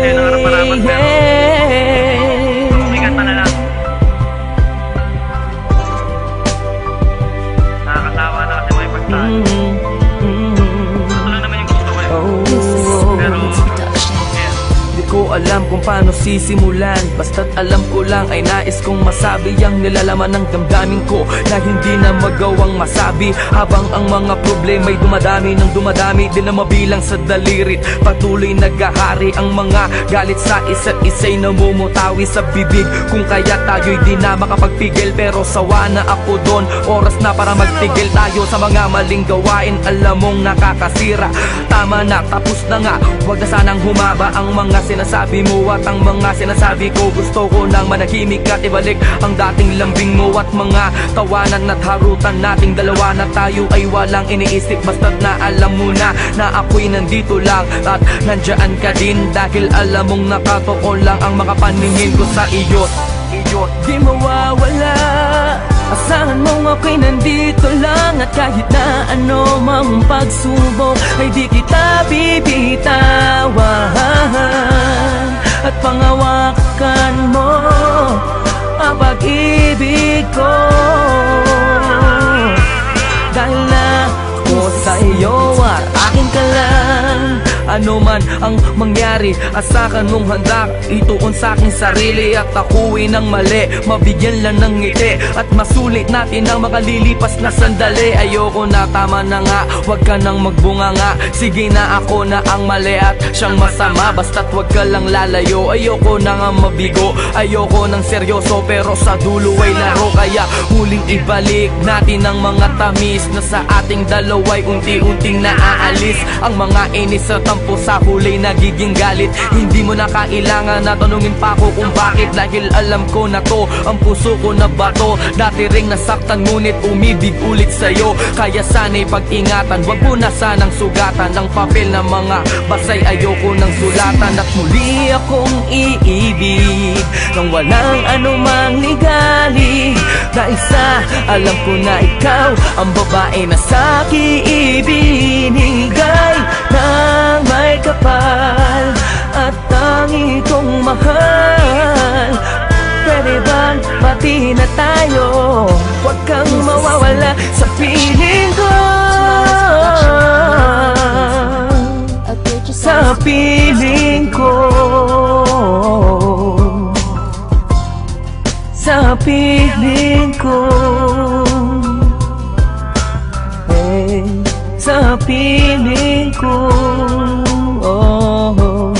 sa'yo ng harap-harapan, pero sumikat pa na lang. Nakakatawa na kasi may pagtahan. Ito lang naman yung gusto ko eh. Pero di ko alam kung paano sisimulan, basta't alam ko lang ay nais kong masabi ang nilalaman ng damdamin ko na hindi na magawang masabi. Habang ang mga problema'y dumadami ng dumadami, di na mabilang sa dalirit. Patuloy naghahari ang mga galit sa isa't isa'y namumutawi sa bibig. Kung kaya tayo'y di na makapagpigil, pero sawa na ako doon. Oras na para magtigil tayo sa mga maling gawain, alam mong nakakasira. Tama na, tapos na nga, huwag na sanang humaba ang mga sinasabi mo at ang mga sinasabi ko. Gusto ko nang manahimik at ibalik ang dating lambing mo at mga tawanan at harutan nating dalawa na tayo ay walang iniisip. Basta't na alam mo na ako'y nandito lang at nandyan ka din, dahil alam mong nakatuon lang ang mga paningin ko sa iyo. Di mawawala, asahan mong ako'y nandito lang, at kahit na ano mang pagsubok ay di kita bibitawan. At pangawakan mo ang pag-ibig ko, dahil na ako sa iyo at akin ka lang. Ano man ang mangyari, asahan mong handa ituon sa aking sarili, at ako'y nang mali, mabigyan lang ng ngiti at masulit natin ang makalilipas na sandali. Ayoko na, tama na nga, wag ka nang magbunga nga. Sige na, ako na ang mali at siyang masama, basta't wag ka lang lalayo. Ayoko na nga mabigo, ayoko nang seryoso, pero sa dulo ay laro. Kaya muling ibalik natin ang mga tamis na sa ating dalawa'y unti-unting naaalis. Ang mga inis at tampo sa huli nagiging galit. Hindi mo na kailangan na tanungin pa ako kung bakit, dahil alam ko na to, ang puso ko na bato. Dati ring nasaktan ngunit umibig ulit sa'yo, kaya sana'y pag-ingatan, wag mo na sanang sugatan ang papel na mga basay. Ayoko nang sulatan at muli akong iibig nang walang anumang ligali, dahil sa alam ko na ikaw ang babae na sa'kin ibinigay ng may kapal at tangi kong mahal. Pwede bang pati na tayo, huwag kang mawawala sa piling ko, sa piling ko, sa piling ko, hey, sa piling ko, oh,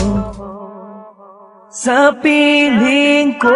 sa piling ko.